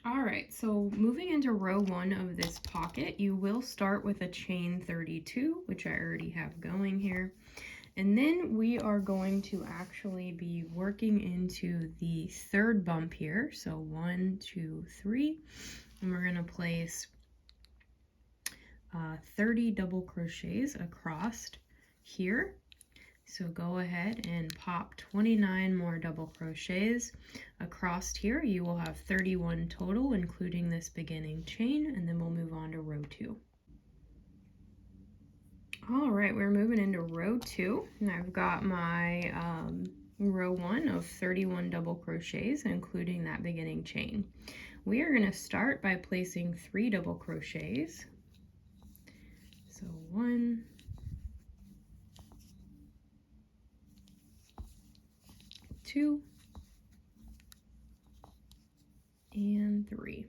All right, so moving into row 1 of this pocket, you will start with a chain 32, which I already have going here. And then we are going to actually be working into the third bump here. So 1, 2, 3, and we're going to place 30 double crochets across here. So go ahead and pop 29 more double crochets across here. You will have 31 total, including this beginning chain, and then we'll move on to row 2. All right, we're moving into row 2, and I've got my row 1 of 31 double crochets, including that beginning chain. We are going to start by placing 3 double crochets. So 1, 2, and 3.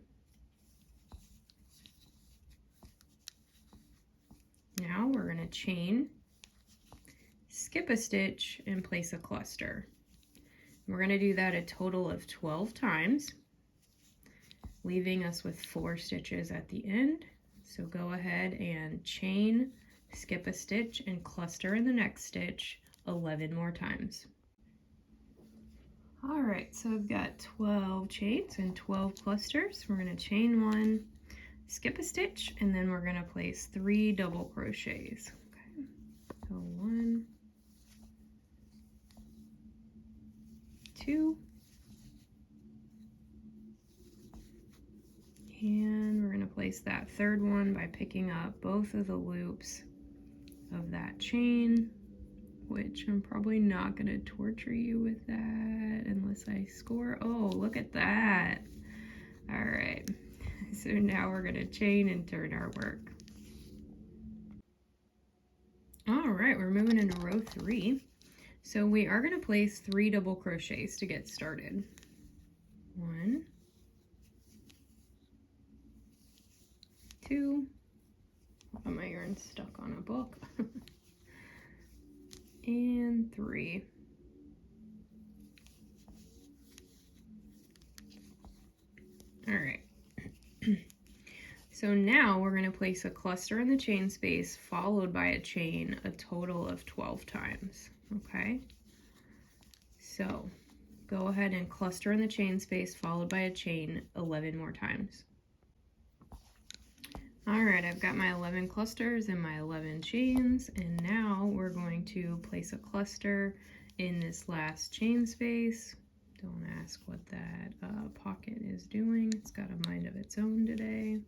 Now we're going to chain, skip a stitch, and place a cluster. We're going to do that a total of 12 times, leaving us with 4 stitches at the end. So go ahead and chain, skip a stitch, and cluster in the next stitch 11 more times. All right, so I've got 12 chains and 12 clusters. We're going to chain 1, skip a stitch, and then we're going to place 3 double crochets. Okay, so 1, 2, and we're going to place that third one by picking up both of the loops of that chain, which I'm probably not going to torture you with that unless I score. Oh, look at that. All right, so now we're going to chain and turn our work. All right, we're moving into row 3. So we are going to place 3 double crochets to get started. 1, 2, oh, my yarn's stuck on a book, and 3. All right. So now we're going to place a cluster in the chain space followed by a chain a total of 12 times. Okay, so go ahead and cluster in the chain space followed by a chain 11 more times. All right, I've got my 11 clusters and my 11 chains, and now we're going to place a cluster in this last chain space. Don't ask what that pocket is doing. It's got a mind of its own today.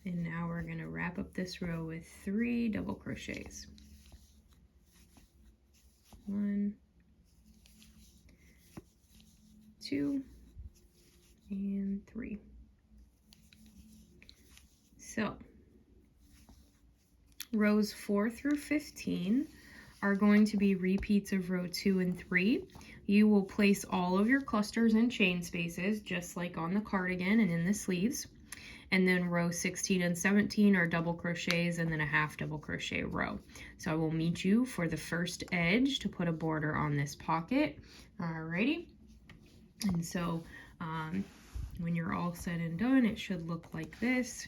And now we're going to wrap up this row with 3 double crochets. 1, 2, and 3. So rows 4 through 15 are going to be repeats of row 2 and 3. You will place all of your clusters in chain spaces, just like on the cardigan and in the sleeves. And then row 16 and 17 are double crochets and then a half double crochet row. So I will meet you for the first edge to put a border on this pocket. Alrighty. And so when you're all said and done, it should look like this,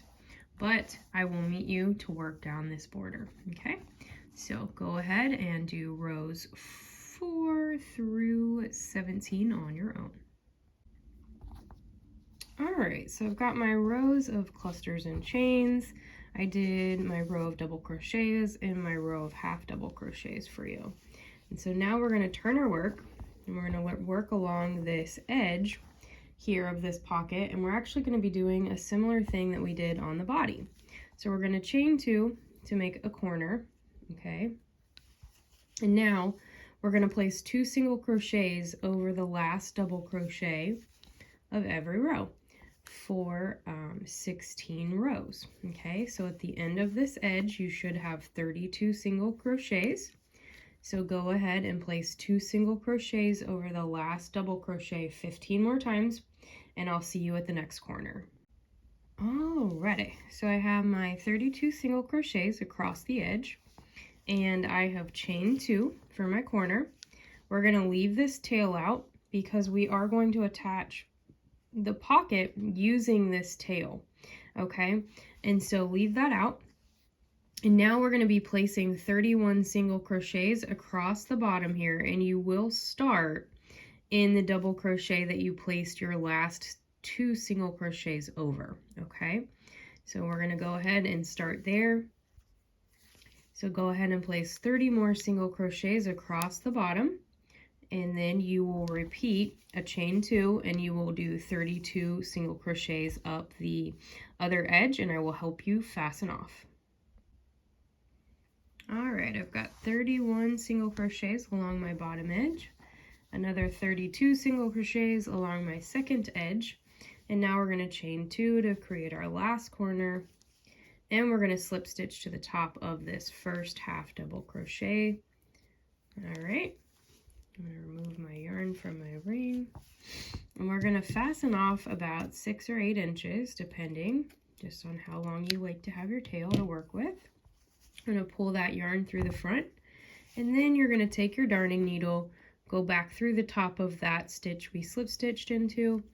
but I will meet you to work down this border. Okay, so go ahead and do rows 4 through 17 on your own. All right, so I've got my rows of clusters and chains. I did my row of double crochets and my row of half double crochets for you. And so now we're going to turn our work and we're going to work along this edge here of this pocket, and we're actually going to be doing a similar thing that we did on the body. So we're going to chain 2 to make a corner, okay? And now we're going to place 2 single crochets over the last double crochet of every row for 16 rows. Okay, so at the end of this edge you should have 32 single crochets. So go ahead and place 2 single crochets over the last double crochet 15 more times, and I'll see you at the next corner. Alrighty, so I have my 32 single crochets across the edge, and I have chained 2 for my corner. We're going to leave this tail out because we are going to attach the pocket using this tail, okay? And so leave that out. And now we're going to be placing 31 single crochets across the bottom here, and you will start in the double crochet that you placed your last 2 single crochets over, okay? So we're going to go ahead and start there. So go ahead and place 30 more single crochets across the bottom, and then you will repeat a chain 2, and you will do 32 single crochets up the other edge, and I will help you fasten off. All right, I've got 31 single crochets along my bottom edge, another 32 single crochets along my second edge, and now we're going to chain 2 to create our last corner, and we're going to slip stitch to the top of this first half double crochet. All right, I'm going to remove my yarn from my ring, and we're going to fasten off about 6 or 8 inches, depending just on how long you like to have your tail to work with. I'm going to pull that yarn through the front, and then you're going to take your darning needle, go back through the top of that stitch we slip stitched into,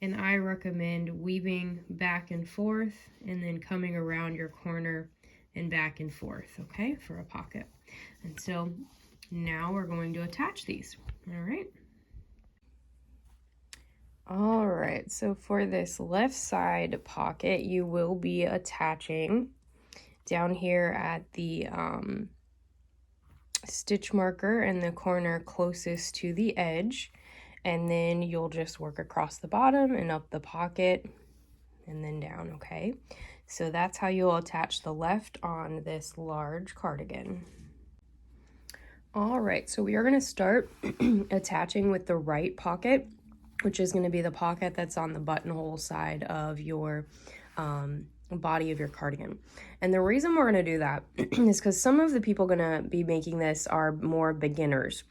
and I recommend weaving back and forth and then coming around your corner and back and forth, okay, for a pocket. And so now we're going to attach these. All right, so for this left side pocket, you will be attaching down here at the stitch marker in the corner closest to the edge, and then you'll just work across the bottom and up the pocket and then down, okay? So that's how you'll attach the left on this large cardigan. All right, so we are going to start attaching with the right pocket, which is going to be the pocket that's on the buttonhole side of your body of your cardigan. And the reason we're going to do that is because some of the people going to be making this are more beginners.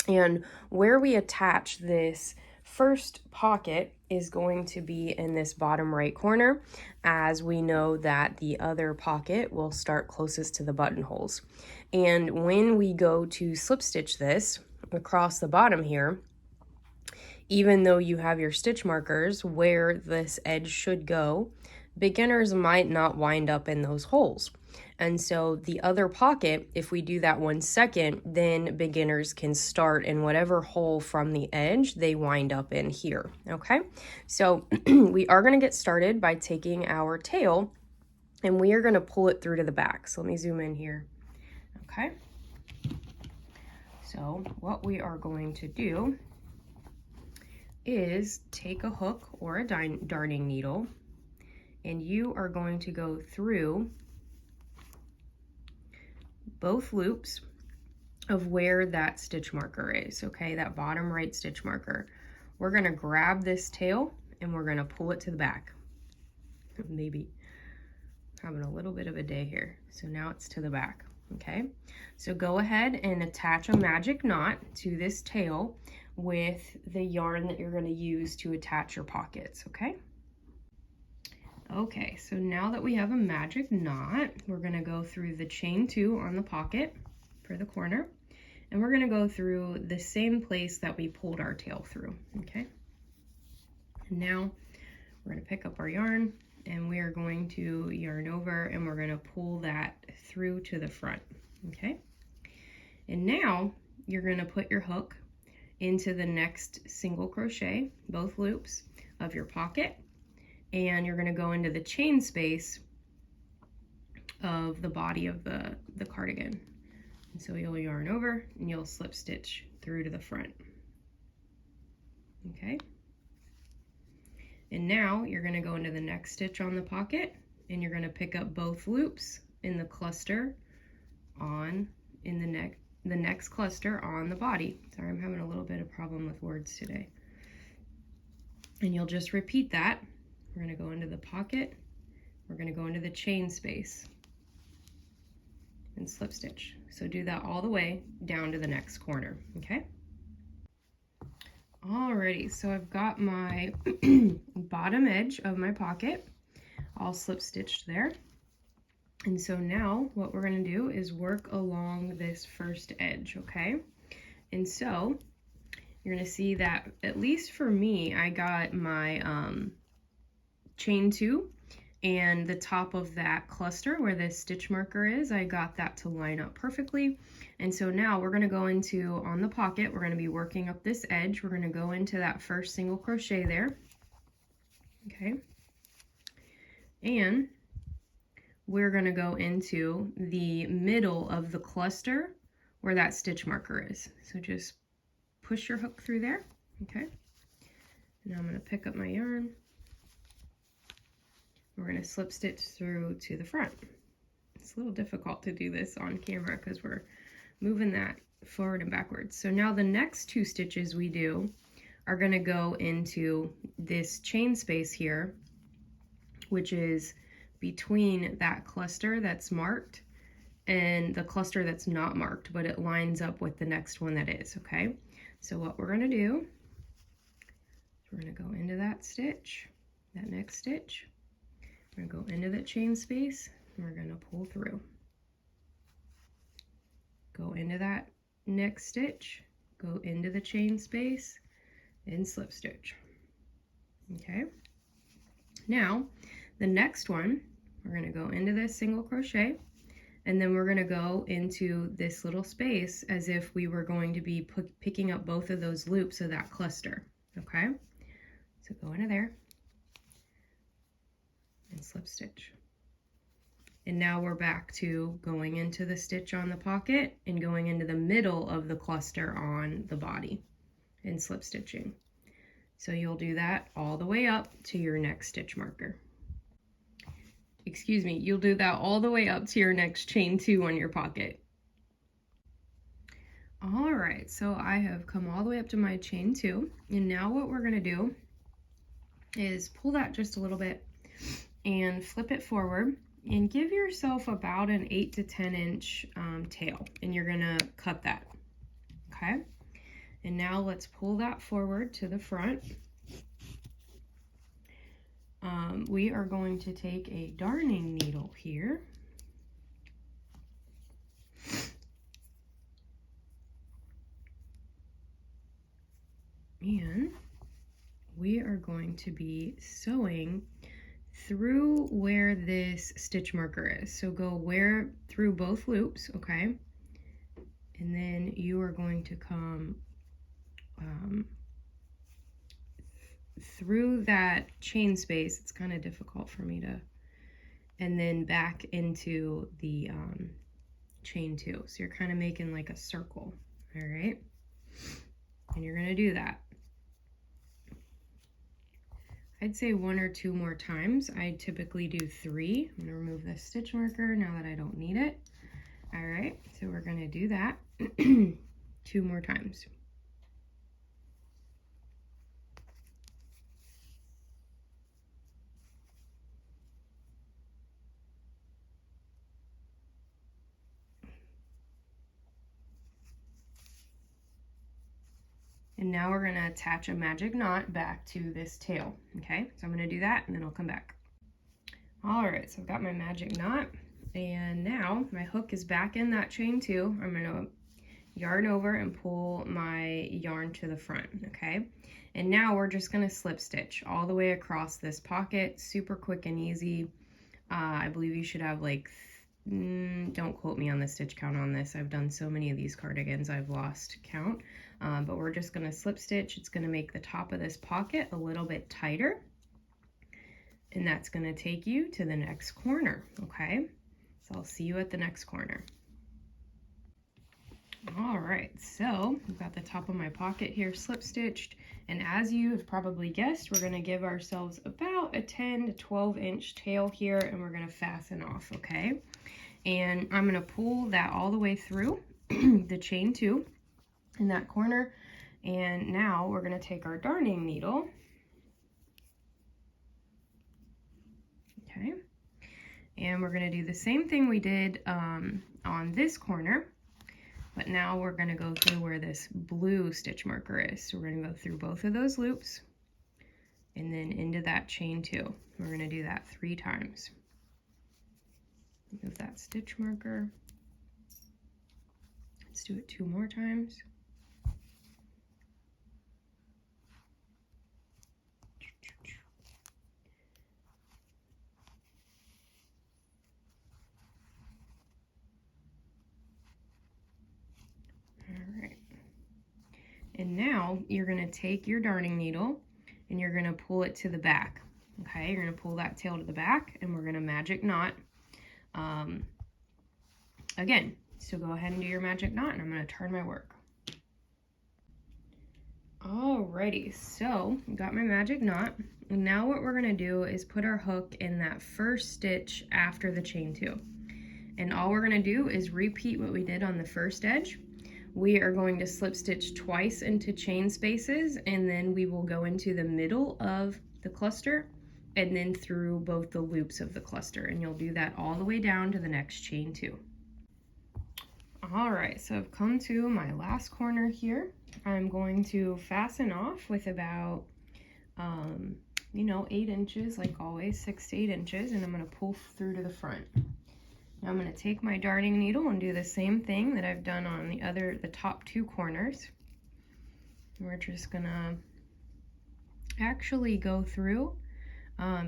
And where we attach this first pocket is going to be in this bottom right corner, as we know that the other pocket will start closest to the buttonholes. And when we go to slip stitch this across the bottom here, even though you have your stitch markers where this edge should go, beginners might not wind up in those holes. And so the other pocket, if we do that 1 second, then beginners can start in whatever hole from the edge they wind up in here, okay? So we are going to get started by taking our tail, and we are going to pull it through to the back. So let me zoom in here, okay? So what we are going to do is take a hook or a darning needle, and you are going to go through both loops of where that stitch marker is, okay, that bottom right stitch marker. We're going to grab this tail and we're going to pull it to the back. Maybe having a little bit of a day here. So now it's to the back, okay? So go ahead and attach a magic knot to this tail with the yarn that you're going to use to attach your pockets, okay? Okay, so now that we have a magic knot, we're going to go through the chain 2 on the pocket for the corner, and we're going to go through the same place that we pulled our tail through, okay? And now we're going to pick up our yarn, and we are going to yarn over, and we're going to pull that through to the front, okay? And now you're going to put your hook into the next single crochet, both loops of your pocket, and you're going to go into the chain space of the body of the cardigan. And so you'll yarn over and you'll slip stitch through to the front. Okay. And now you're going to go into the next stitch on the pocket, and you're going to pick up both loops in the cluster in the next cluster on the body. Sorry, I'm having a little bit of problem with words today. And you'll just repeat that. We're going to go into the pocket, we're going to go into the chain space and slip stitch. So do that all the way down to the next corner, okay? Alrighty, so I've got my bottom edge of my pocket all slip stitched there. And so now what we're going to do is work along this first edge, okay? And so you're going to see that, at least for me, I got my chain 2, and the top of that cluster where this stitch marker is, I got that to line up perfectly. And so now we're going to go into, on the pocket, we're going to be working up this edge. We're going to go into that first single crochet there. Okay. And we're going to go into the middle of the cluster where that stitch marker is. So just push your hook through there. Okay. Now I'm going to pick up my yarn. We're going to slip stitch through to the front. It's a little difficult to do this on camera because we're moving that forward and backwards. So now the next 2 stitches we do are going to go into this chain space here, which is between that cluster that's marked and the cluster that's not marked, but it lines up with the next one that is, okay? So what we're going to do is we're going to go into that stitch, that next stitch. We're going to go into that chain space, and we're going to pull through. Go into that next stitch, go into the chain space, and slip stitch. Okay. Now, the next one, we're going to go into this single crochet, and then we're going to go into this little space as if we were going to be picking up both of those loops of that cluster. Okay. So go into there and slip stitch. And now we're back to going into the stitch on the pocket and going into the middle of the cluster on the body and slip stitching. So you'll do that all the way up to your next stitch marker. Excuse me, you'll do that all the way up to your next chain 2 on your pocket. All right, so I have come all the way up to my chain 2, and now what we're going to do is pull that just a little bit and flip it forward and give yourself about an 8 to 10 inch tail, and you're gonna cut that. Okay, and now let's pull that forward to the front. We are going to take a darning needle here and we are going to be sewing through where this stitch marker is. So go through both loops, okay? And then you are going to come through that chain space. It's kind of difficult for me to, and then back into the chain 2. So you're kind of making like a circle, all right? And you're gonna do that. I'd say 1 or 2 more times. I typically do 3. I'm gonna remove this stitch marker now that I don't need it. All right, so we're gonna do that 2 more times. And now we're gonna attach a magic knot back to this tail, okay? So I'm gonna do that and then I'll come back. All right, so I've got my magic knot, and now my hook is back in that chain 2. I'm gonna yarn over and pull my yarn to the front, okay? And now we're just gonna slip stitch all the way across this pocket, super quick and easy. I believe you should have like, don't quote me on the stitch count on this. I've done so many of these cardigans, I've lost count. But we're just gonna slip stitch. It's gonna make the top of this pocket a little bit tighter. And that's gonna take you to the next corner, okay? So I'll see you at the next corner. All right, so I've got the top of my pocket here slip stitched, and as you've probably guessed, we're gonna give ourselves about a 10 to 12 inch tail here, and we're gonna fasten off, okay? And I'm gonna pull that all the way through the chain 2 in that corner, and now we're gonna take our darning needle, okay? And we're gonna do the same thing we did on this corner, but now we're gonna go through where this blue stitch marker is. So we're gonna go through both of those loops and then into that chain 2. We're gonna do that 3 times. Move that stitch marker. Let's do it 2 more times. And now you're going to take your darning needle and you're going to pull it to the back. Okay, you're going to pull that tail to the back and we're going to magic knot again. So go ahead and do your magic knot, and I'm going to turn my work. Alrighty, so got my magic knot. And now what we're going to do is put our hook in that first stitch after the chain 2. And all we're going to do is repeat what we did on the first edge. We are going to slip stitch twice into chain spaces, and then we will go into the middle of the cluster and then through both the loops of the cluster, and you'll do that all the way down to the next chain 2. Alright, so I've come to my last corner here. I'm going to fasten off with about 8 inches, like always, 6 to 8 inches, and I'm going to pull through to the front. Now I'm going to take my darning needle and do the same thing that I've done on the top 2 corners. We're just going to actually go through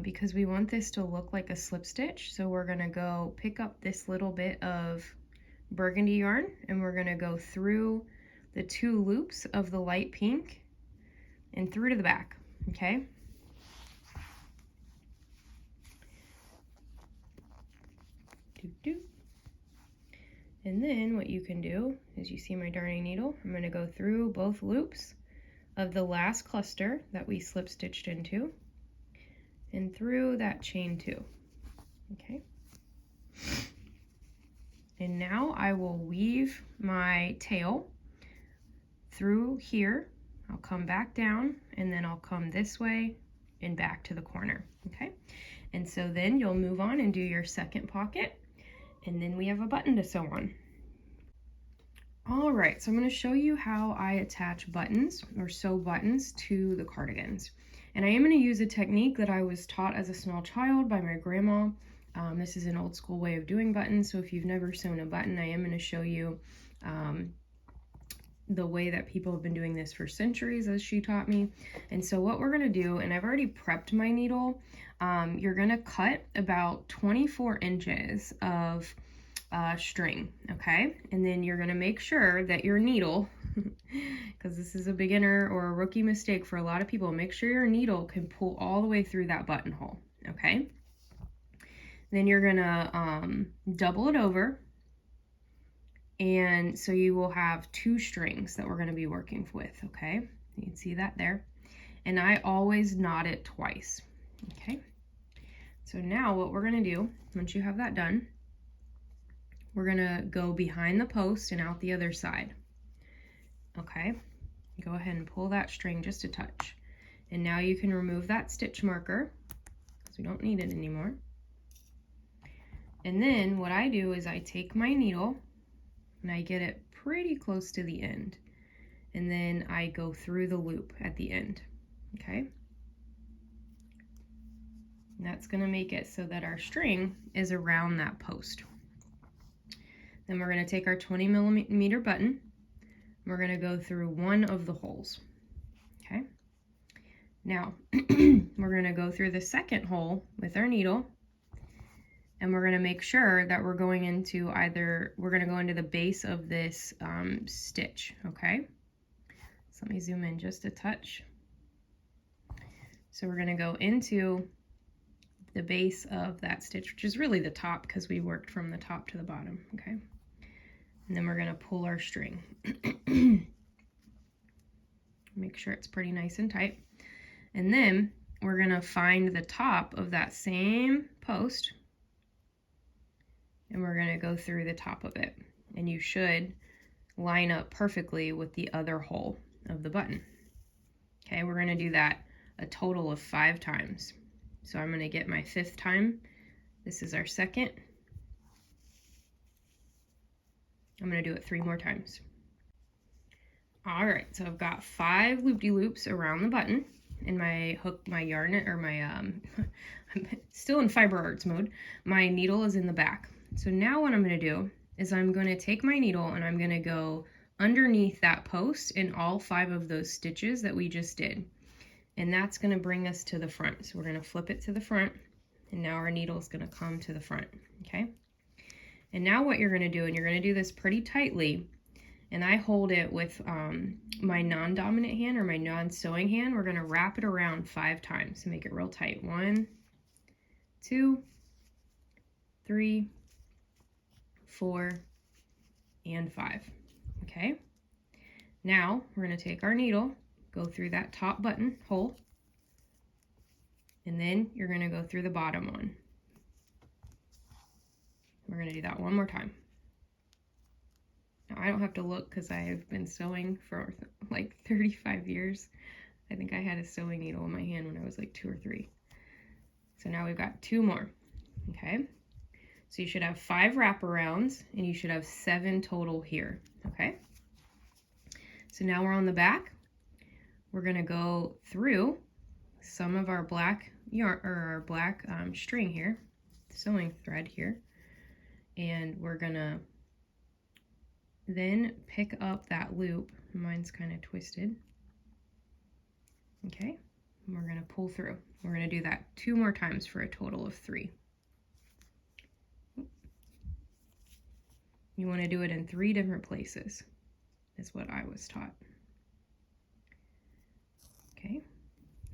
because we want this to look like a slip stitch. So we're going to go pick up this little bit of burgundy yarn and we're going to go through the 2 loops of the light pink and through to the back, okay? And then what you can do is, you see my darning needle, I'm going to go through both loops of the last cluster that we slip stitched into and through that chain 2, okay? And now I will weave my tail through here. I'll come back down and then I'll come this way and back to the corner, okay? And so then you'll move on and do your second pocket, and then we have a button to sew on. All right, so I'm going to show you how I attach buttons or sew buttons to the cardigans. And I am going to use a technique that I was taught as a small child by my grandma. This is an old school way of doing buttons, so if you've never sewn a button, I am going to show you the way that people have been doing this for centuries, as she taught me. And so what we're going to do, and I've already prepped my needle, you're going to cut about 24 inches of string, okay? And then you're going to make sure that your needle, because this is a beginner or a rookie mistake for a lot of people, make sure your needle can pull all the way through that buttonhole, okay? Then you're going to double it over, and so you will have 2 strings that we're going to be working with, okay? You can see that there. And I always knot it twice, okay? So now what we're going to do, once you have that done, we're going to go behind the post and out the other side, okay? Go ahead and pull that string just a touch. And now you can remove that stitch marker because we don't need it anymore. And then what I do is I take my needle and I get it pretty close to the end. And then I go through the loop at the end, okay? And that's gonna make it so that our string is around that post. Then we're gonna take our 20 millimeter button. We're gonna go through one of the holes, okay? Now, we're gonna go through the second hole with our needle, and we're gonna make sure that we're going into we're gonna go into the base of this stitch, okay? So let me zoom in just a touch. So we're gonna go into the base of that stitch, which is really the top because we worked from the top to the bottom, okay? And then we're gonna pull our string. Make sure it's pretty nice and tight. And then we're gonna find the top of that same post and we're gonna go through the top of it. And you should line up perfectly with the other hole of the button. Okay, we're gonna do that a total of 5 times. So I'm gonna get my 5th time. This is our 2nd. I'm gonna do it 3 more times. All right, so I've got 5 loop-de-loops around the button, and my hook, my yarn, or my, I'm still in fiber arts mode. My needle is in the back. So now what I'm gonna do is I'm gonna take my needle and I'm gonna go underneath that post in all 5 of those stitches that we just did. And that's gonna bring us to the front. So we're gonna flip it to the front, and now our needle is gonna come to the front, okay? And now what you're gonna do, and you're gonna do this pretty tightly, and I hold it with my non-dominant hand or my non-sewing hand. We're going to wrap it around 5 times to make it real tight. 1, 2, 3, 4, and 5. Okay, now we're going to take our needle, go through that top button hole, and then you're going to go through the bottom one. We're going to do that one more time. Now, I don't have to look because I've been sewing for like 35 years. I think I had a sewing needle in my hand when I was like 2 or 3. So now we've got 2 more. Okay, so you should have 5 wraparounds and you should have 7 total here. Okay, so now we're on the back. We're going to go through some of our black yarn or our black string here, sewing thread here, and we're going to then pick up that loop. Mine's kind of twisted. Okay, and we're going to pull through. We're going to do that 2 more times for a total of 3. You want to do it in 3 different places, is what I was taught. Okay,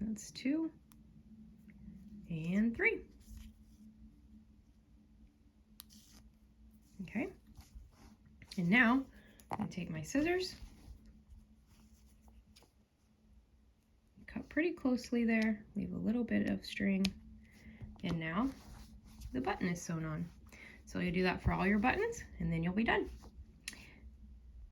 that's 2 and 3. Okay, and now I'm going to take my scissors, cut pretty closely there, leave a little bit of string, and now the button is sewn on. So you do that for all your buttons, and then you'll be done.